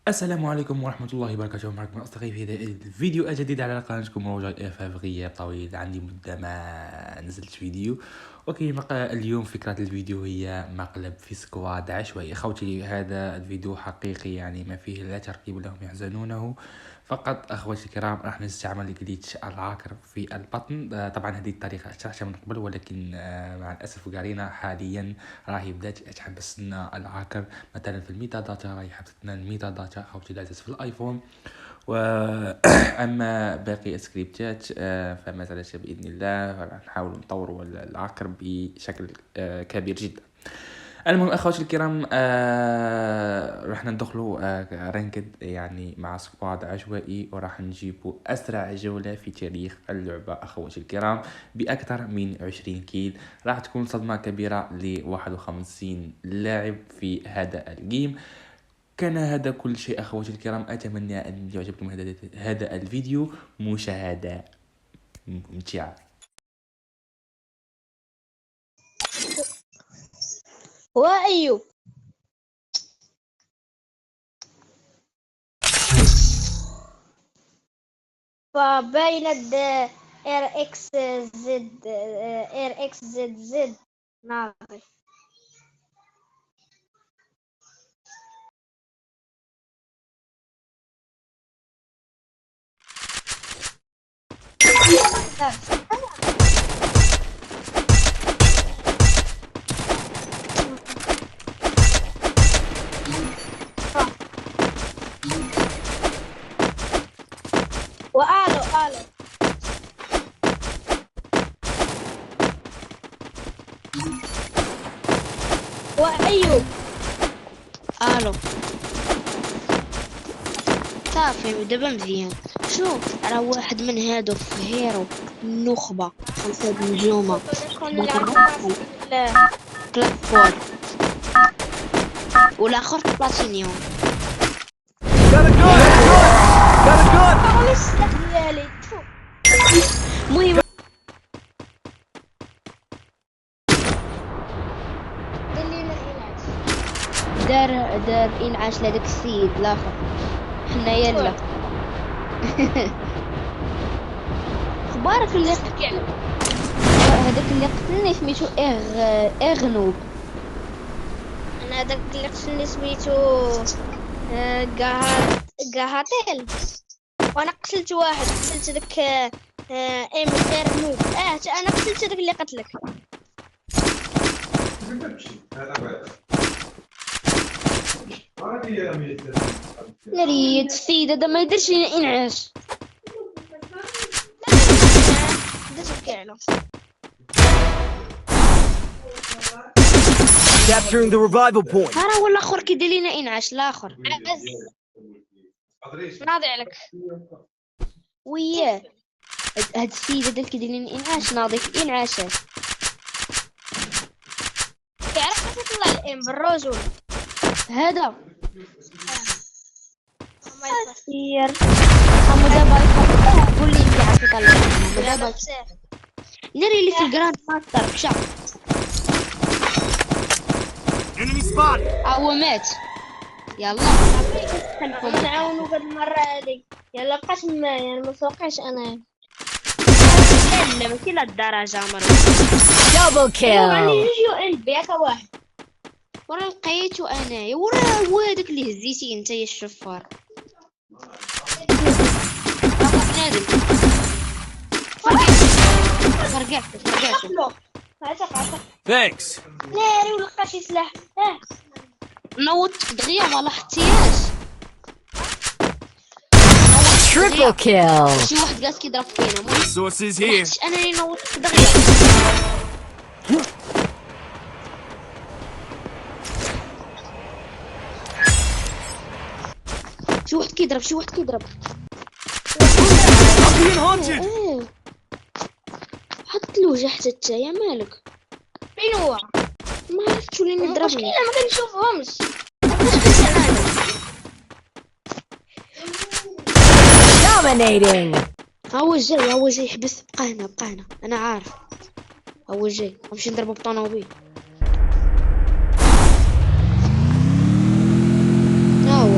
السلام عليكم ورحمة الله وبركاته. معكم أصدقائي في هذا الفيديو الجديد على قناتكم موجود إرفاف. غياب طويل، عندي مدة ما نزلت فيديو. أوكي، اليوم فكرة الفيديو هي مقلب في سكواد عشوائي. أخوتي، هذا الفيديو حقيقي، يعني ما فيه لا تركيب لهم يحزنونه. فقط أخوتي الكرام، راح نستعمل جليتش العاكر في البطن. طبعا هذه الطريقة شرحتها من قبل، ولكن مع الأسف قارينا حاليا راهي بدات تحبس لنا العاكر. مثلا في الميتا داتا راهي حبست لنا الميتا داتا أخوتي لازم في الآيفون. أما باقي السكريبتات فما زالت بإذن الله، راح نحاول نطوروا العاكر بشكل كبير جدا. المهم اخواتي الكرام، راح ندخلوا رانكد يعني مع سكواد عشوائي، وراح نجيبوا اسرع جولة في تاريخ اللعبة اخواتي الكرام باكثر من 20 كيل. راح تكون صدمة كبيرة ل 51 لاعب في هذا الجيم. كان هذا كل شيء اخواتي الكرام، اتمنى ان يعجبكم هذا الفيديو. مشاهدة ممتعة. وأيوب فبين ار اكس زد ناقص. وآلو وأيوب الو صافي دابا مزيان. شوف راه واحد من هادو في هيرو النخبة 5 نجومة كلاك فور، والاخر بلاتينيوم. المهم دار انعاش لهداك السيد الاخر. حنا يلا اخبارك اللي هذاك اللي قتلني سميتو اغنوب. انا هذاك اللي قتلني سميتو قهاتيل، وانا قتلت واحد، قتلت داك ارنوب. انا قتلت داك اللي قتلك. ناريت السيد هذا ما يديرش لينا انعاش. درت كيعلو Capturing the revival point. راه ولا اخر كيدير لينا انعاش الاخر ناضي عليك. وياه هاد السيد هذا كيدير لينا انعاش، ناضي في انعاشات. تعرف كيف تطلع الام بالرجل هذا ما سير حمو دابا قول لي انت عارف يطلع حمو دابا يصير. ناري اللي في الجراند ماستر مشى. Enemy spotted. هو مات. يلا نعاونو هاد المرة هادي. يلا بقاش يعني ما توقعش انا لا ماشي لهالدرجة مرة. Double عندي kill. جوج يو ان بياك واحد. وراه لقيتو انايا، وراه هو هذاك اللي هزيتي انت يا الشفار. نادم فرقعتو عتق Thanks. ناري ولقى شي سلاح. نوضت دغيا ما لاحظتيهاش. Triple kill. شي واحد جالس كيضرب فينا، ما Resources here. لاحظتش انا اللي نوضت دغيا. شي واحد كيضرب. I'm being hunted. حط له حتى تايا مالك. فين هو؟ ما عرفتش ولا المشكلة نضربني. ما كنشوفهمش. Dominating. هو جاي يحبس. بقى هنا انا عارف هو جاي. نمشي نضربو بالطونوبيل. ها هو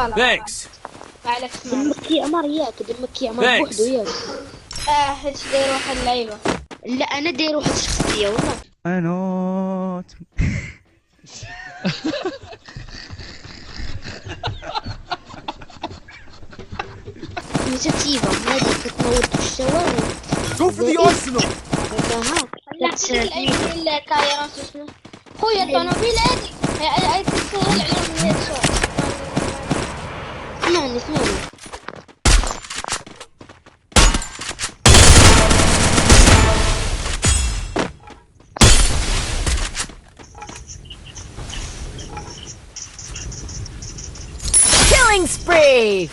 فوالا Thanks. ما عليك تسمع. دمك يعمر ياك، دمك يعمر بوحدو ياك. حيت داير واحد اللعيبه. لا انا داير واحد الشخصيه والله. I not. انيشيتيفا هذه كتنوض في الشوارع. Go for the arsenal. وراها لا هذيك اللعيبه ديال كايرات واسمه خويا الطوموبيل هادي تسهل عليهم الهيد شوت. اسمعني. Killing spree.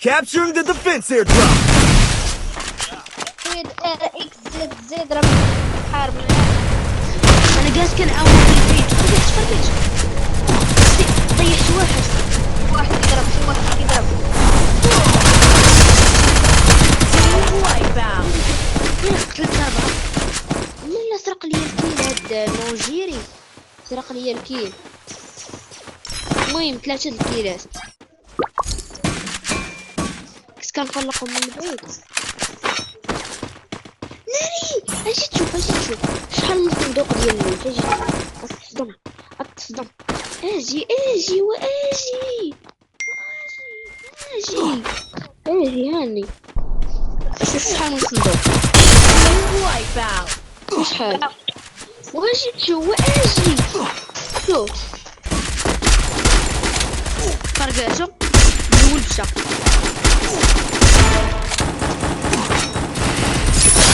Capturing the defense airdrop. اكس زد راه حارب انا جالس كنعاون في البيت. تفرجت ضيعت واحد يضرب شي واحد كيضرب. Wipeout. انا قتلت 4. لا سرق لي الكيل هاد نونجيري، سرق لي الكيل. المهم 3 الكيلات كنت كنخلقهم من بعيد. ناري اجي تشوف شحال من صندوق ديال اللوت. اجي اتصدم اجي هاني شوف شحال من صندوق. Wipeout. شحال واجي تشوف اجي شوف فرقاتو الاول مشى.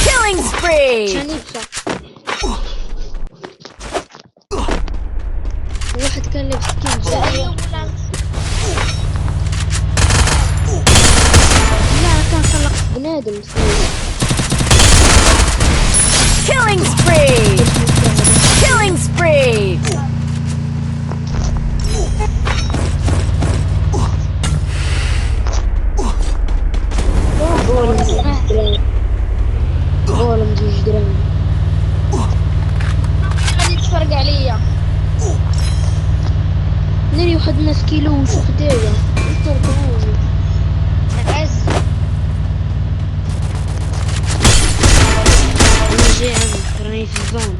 Killing spree. ثاني مشى. واحد كان لابس كيف جاي. لا كان خلق بنادم سنين. Killing spree. Killing spree. غولم 2 درهم. غادي تفرق عليا. ناري واحد الناس كيلو وشوف دايره يطردوني. عز انا جاي عندك راني في الزون.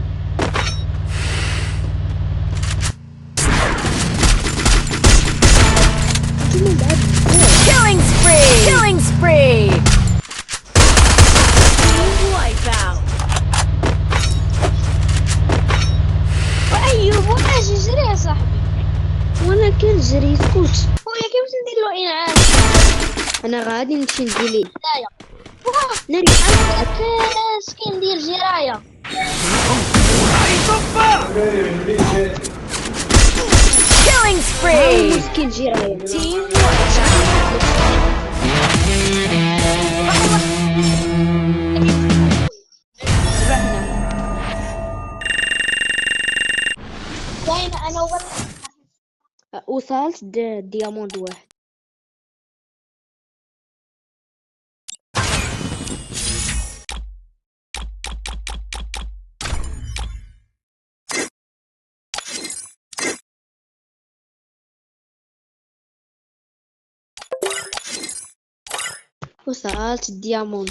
Killing spree. Killing spree. Wipeout. وايوب واش جري يا صاحبي. وانا كنجري اسكت. خويا كيفاش ندير له انعام. انا غادي نمشي نديلي. هنايا ناري انا كاس كندير جرايه. Killing spree. مسكين جيرايا. Team wipeout. دايما انا وصلت دياموند 1. وصلت الدياموند.